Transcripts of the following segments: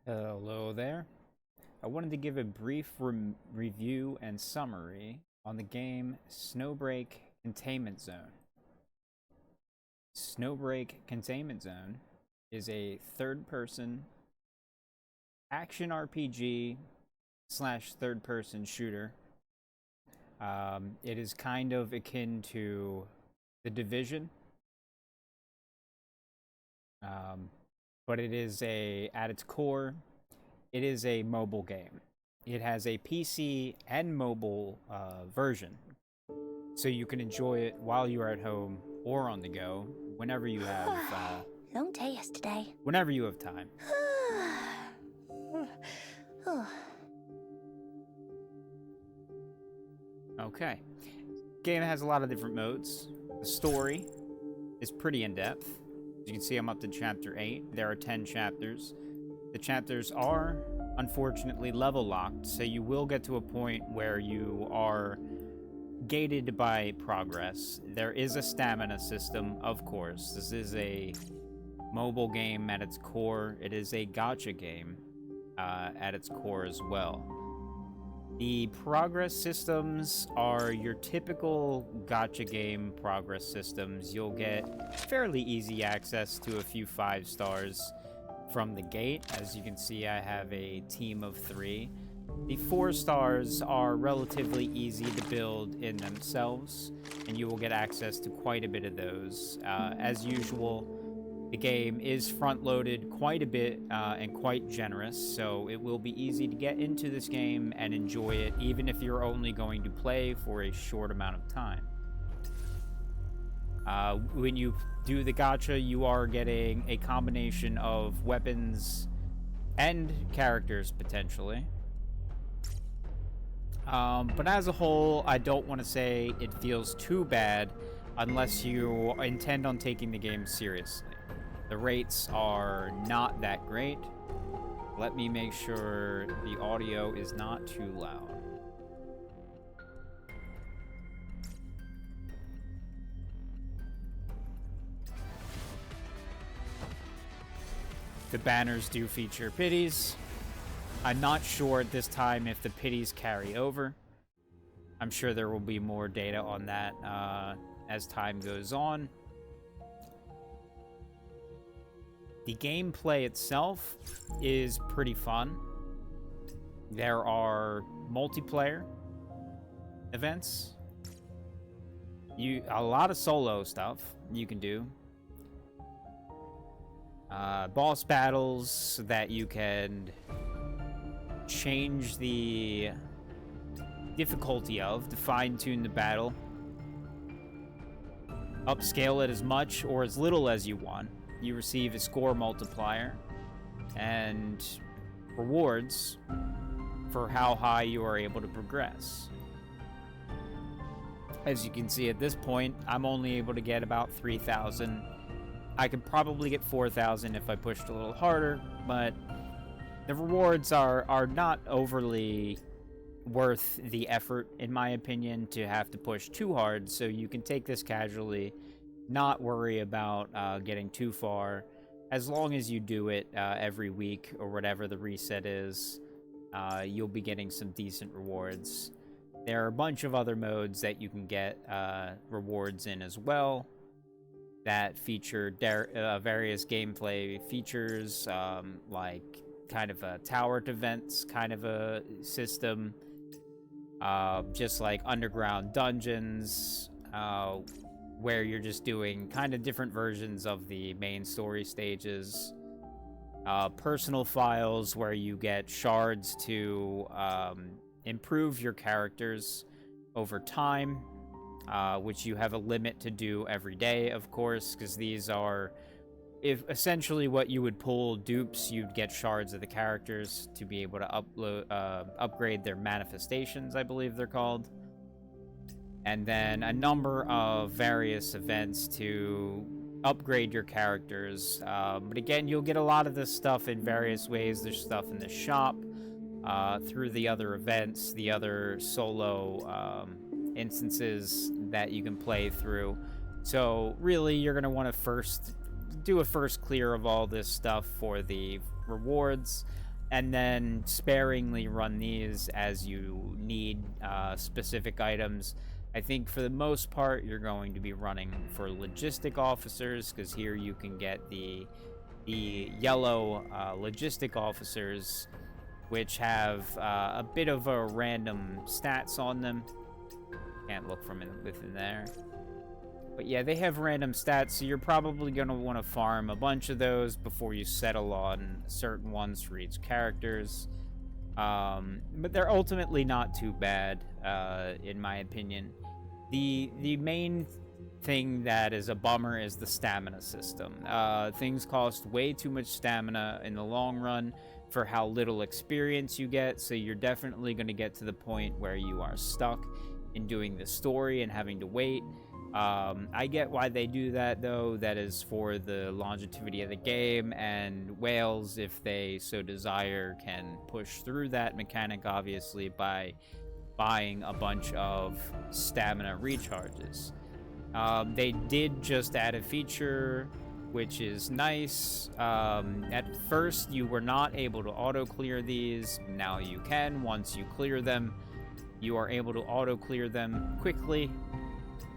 Hello there. I wanted to give a brief review and summary on the game Snowbreak Containment Zone. Snowbreak Containment Zone is a third-person action RPG slash third-person shooter. It is kind of akin to The Division, but it is at its core, it is a mobile game. It has a PC and mobile version, so you can enjoy it while you're at home or on the go, whenever you have Long day yesterday. whenever you have time. Okay. Game has a lot of different modes. The story is pretty in-depth. As you can see, I'm up to chapter 8. There are 10 chapters. The chapters are, unfortunately, level locked, so you will get to a point where you are gated by progress. There is a stamina system, of course. This is a mobile game at its core. It is a gacha game at its core as well. The progress systems are your typical gacha game progress systems. You'll get fairly easy access to a few 5 stars from the gate. As you can see, I have a team of 3. The 4 stars are relatively easy to build in themselves, and you will get access to quite a bit of those. As usual, the game is front-loaded quite a bit and quite generous, so it will be easy to get into this game and enjoy it, even if you're only going to play for a short amount of time. When you do the gacha, you are getting a combination of weapons and characters, potentially. But as a whole, I don't want to say it feels too bad unless you intend on taking the game seriously. The rates are not that great. Let me make sure the audio is not too loud. The banners do feature pities. I'm not sure at this time if the pities carry over. I'm sure there will be more data on that as time goes on. The gameplay itself is pretty fun. There are multiplayer events. A lot of solo stuff you can do. Boss battles that you can change the difficulty of to fine-tune the battle. Upscale it as much or as little as you want. You receive a score multiplier and rewards for how high you are able to progress. As you can see at this point, I'm only able to get about 3,000. I could probably get 4,000 if I pushed a little harder, but the rewards are not overly worth the effort, in my opinion, to have to push too hard, so you can take this casually, not worry about getting too far. As long as you do it every week or whatever the reset is, you'll be getting some decent rewards. There are a bunch of other modes that you can get rewards in as well that feature various gameplay features, like kind of a tower events kind of a system, just like underground dungeons, where you're just doing kind of different versions of the main story stages. Personal files where you get shards to improve your characters over time, which you have a limit to do every day, of course, because these are essentially what you would pull dupes. You'd get shards of the characters to be able to upgrade their manifestations, I believe they're called. And then a number of various events to upgrade your characters. But again, you'll get a lot of this stuff in various ways. There's stuff in the shop, through the other events, the other solo instances that you can play through. So really, you're going to want to do a first clear of all this stuff for the rewards. and then sparingly run these as you need specific items. I think for the most part, you're going to be running for logistic officers, because here you can get the yellow logistic officers, which have a bit of a random stats on them. Can't look from within there. But yeah, they have random stats, so you're probably going to want to farm a bunch of those before you settle on certain ones for each characters. But they're ultimately not too bad, in my opinion. The main thing that is a bummer is the stamina system. Things cost way too much stamina in the long run for how little experience you get, so you're definitely going to get to the point where you are stuck in doing the story and having to wait. I get why they do that, though. That is for the longevity of the game, and whales, if they so desire, can push through that mechanic, obviously, by buying a bunch of stamina recharges. They did just add a feature, which is nice. At first, you were not able to auto-clear these. Now you can. Once you clear them, you are able to auto-clear them quickly,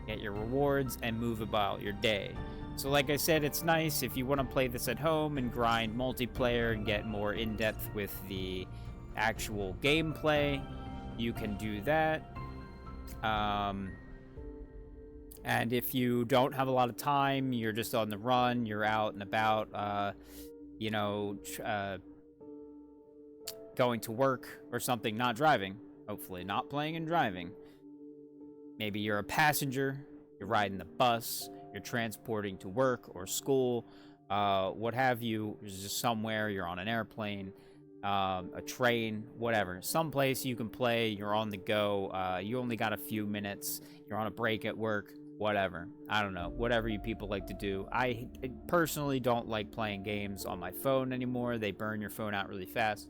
get your rewards, and move about your day. So like I said, it's nice if you want to play this at home and grind multiplayer and get more in-depth with the actual gameplay, you can do that. And if you don't have a lot of time, you're just on the run, you're out and about, going to work or something, not driving, hopefully, not playing and driving. Maybe you're a passenger, you're riding the bus, you're transporting to work or school, what have you. You're just somewhere, you're on an airplane, a train, whatever. Someplace you can play, you're on the go, you only got a few minutes, you're on a break at work, whatever. I don't know, whatever you people like to do. I personally don't like playing games on my phone anymore. They burn your phone out really fast.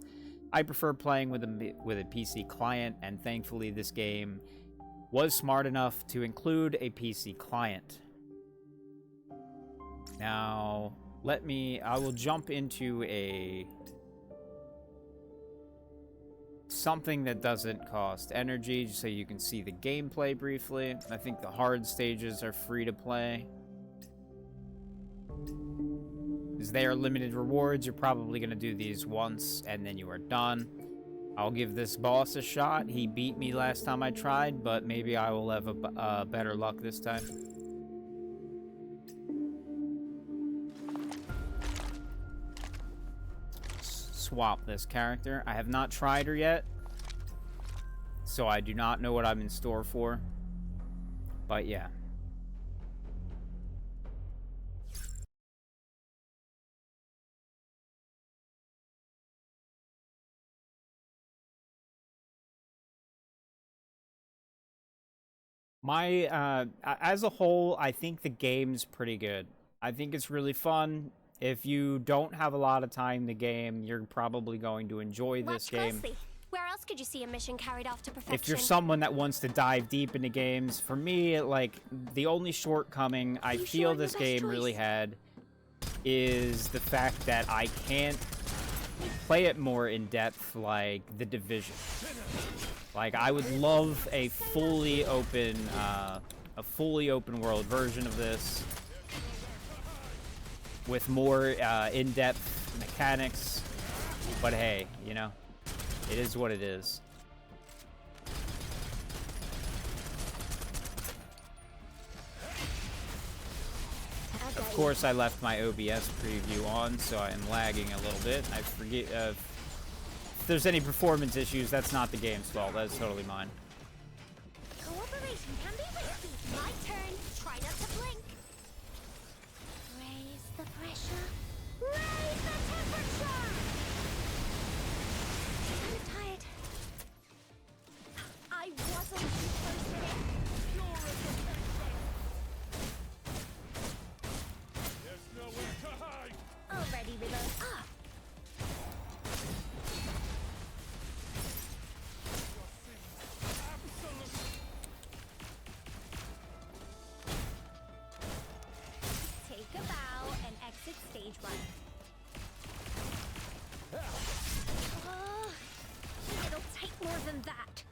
I prefer playing with a PC client, and thankfully this game was smart enough to include a PC client. Now, I will jump into something that doesn't cost energy, just so you can see the gameplay briefly. I think the hard stages are free to play, because they are limited rewards. You're probably going to do these once, and then you are done. I'll give this boss a shot. He beat me last time I tried, but maybe I will have a better luck this time. Swap this character. I have not tried her yet, so I do not know what I'm in store for. But yeah. As a whole, I think the game's pretty good. I think it's really fun. If you don't have a lot of time to game, you're probably going to enjoy this game. Where else could you see a mission carried off to perfection? If you're someone that wants to dive deep into games, for me, like, the only shortcoming I feel this game really had is the fact that I can't play it more in depth like The Division. Like, I would love a fully open world version of this with more in-depth mechanics. But hey, you know, it is what it is. Of course, I left my OBS preview on, so I am lagging a little bit. I forget if there's any performance issues, that's not the game's fault. That's totally mine. Cooperation can be risky. My turn. Try not to blink. Raise the pressure. Raise the temperature. I'm tired. I wasn't supposed to get pure There's nowhere to hide. already reload. than that.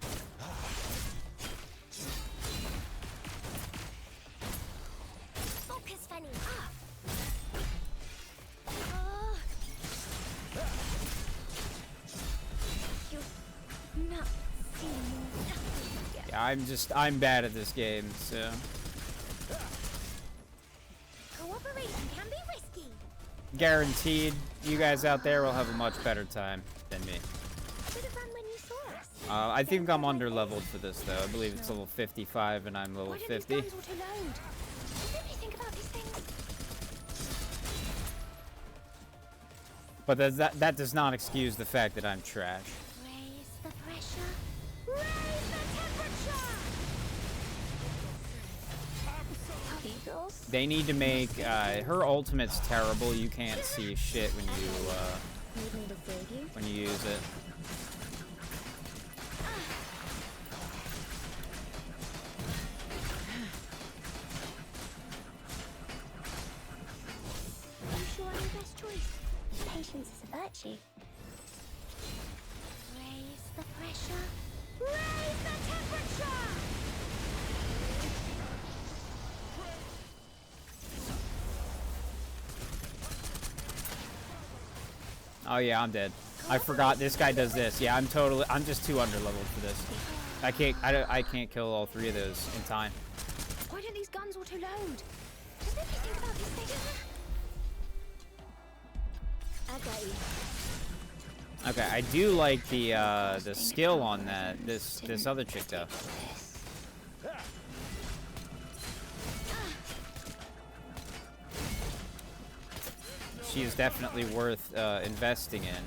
Focus, Fanny. You're not seeing nothing yet. Yeah, I'm bad at this game, so. Cooperation can be risky. Guaranteed, you guys out there will have a much better time than me. Should have run when you saw us. I think I'm under-leveled for this, though. I believe it's level 55, and I'm level Why did 50. these guns auto-load? Does anybody think about these things? But that does not excuse the fact that I'm trash. Raise the pressure. Raise the temperature. Eagles. They need to make, her ultimate's terrible. You can't see shit when Need me to save you? you use it. Are you sure I'm the best choice? Patience is a virtue. Raise the pressure. Raise the temperature. Oh yeah, I'm dead. I forgot this guy does this. Yeah, I'm just too under-leveled for this. I can't kill all three of those in time. Why don't these guns auto-load? Does nobody think about these things? I got you. Okay, I do like the skill on that. This other chick though. She is definitely worth investing in.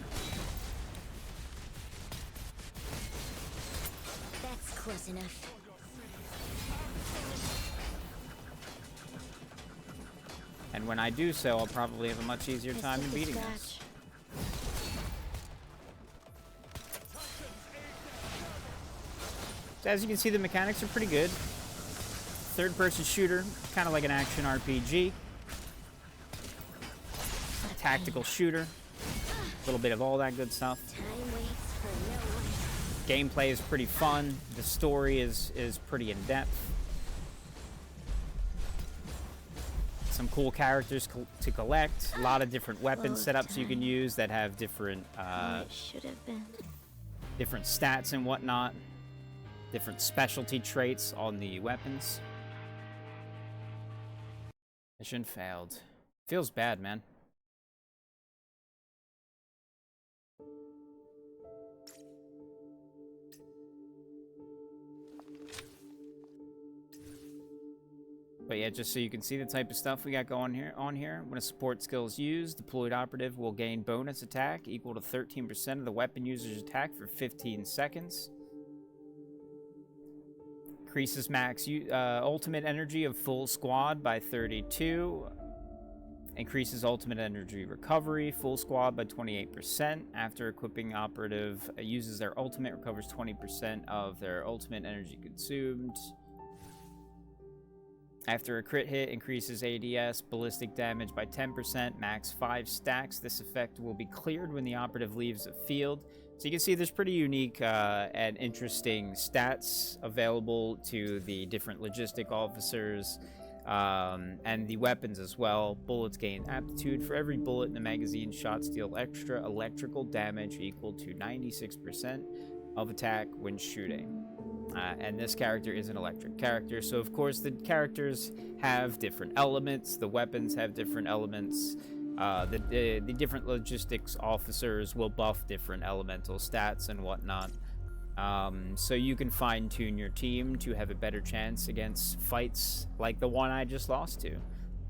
That's close enough. And when I do so, I'll probably have a much easier time in beating this. So as you can see, the mechanics are pretty good. Third-person shooter, kind of like an action RPG. Tactical shooter. A little bit of all that good stuff. Time waits for no one. Gameplay is pretty fun. The story is pretty in-depth. Some cool characters to collect. A lot of different weapon setups you can use that have different It should have been. different stats and whatnot. Different specialty traits on the weapons. Mission failed. Feels bad, man. But yeah, just so you can see the type of stuff we got going on here. When a support skill is used, deployed operative will gain bonus attack equal to 13% of the weapon user's attack for 15 seconds. Increases max ultimate energy of full squad by 32. Increases ultimate energy recovery, full squad by 28%. After equipping operative uses their ultimate, recovers 20% of their ultimate energy consumed. After a crit hit, increases ADS, ballistic damage by 10%, max 5 stacks. This effect will be cleared when the operative leaves the field. So you can see there's pretty unique and interesting stats available to the different logistic officers and the weapons as well. Bullets gain aptitude. For every bullet in the magazine, shots deal extra electrical damage equal to 96% of attack when shooting. And this character is an electric character, so of course the characters have different elements, the weapons have different elements, the different logistics officers will buff different elemental stats and whatnot. So you can fine-tune your team to have a better chance against fights like the one I just lost to.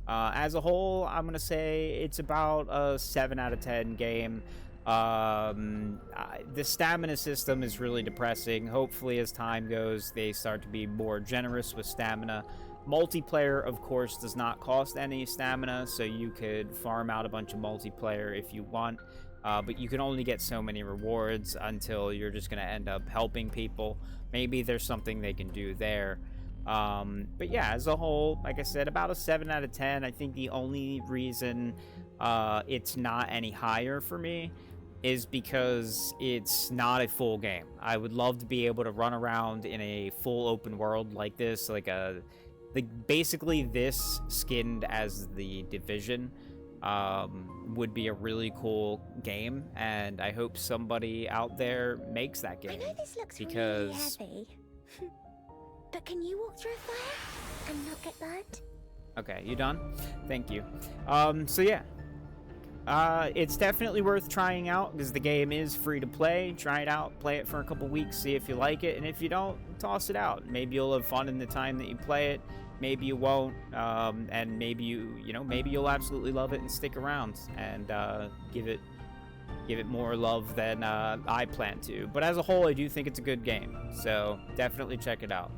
As a whole, I'm going to say it's about a 7 out of 10 game. The stamina system is really depressing. Hopefully as time goes they start to be more generous with stamina. Multiplayer of course does not cost any stamina, so you could farm out a bunch of multiplayer if you want, but you can only get so many rewards until you're just going to end up helping people. Maybe there's something they can do there. But yeah, as a whole, like I said, about a 7 out of 10. I think the only reason it's not any higher for me is because it's not a full game. I would love to be able to run around in a full open world like this, like basically this skinned as the Division would be a really cool game, and I hope somebody out there makes that game. I know this looks because really heavy, but can you walk through a fire and not get burnt? Okay, you done? Thank you. So yeah. It's definitely worth trying out because the game is free to play. Try it out, play it for a couple weeks, see if you like it, and if you don't, toss it out. Maybe you'll have fun in the time that you play it. Maybe you won't, and maybe maybe you'll absolutely love it and stick around and give it more love than I plan to. But as a whole, I do think it's a good game, so definitely check it out.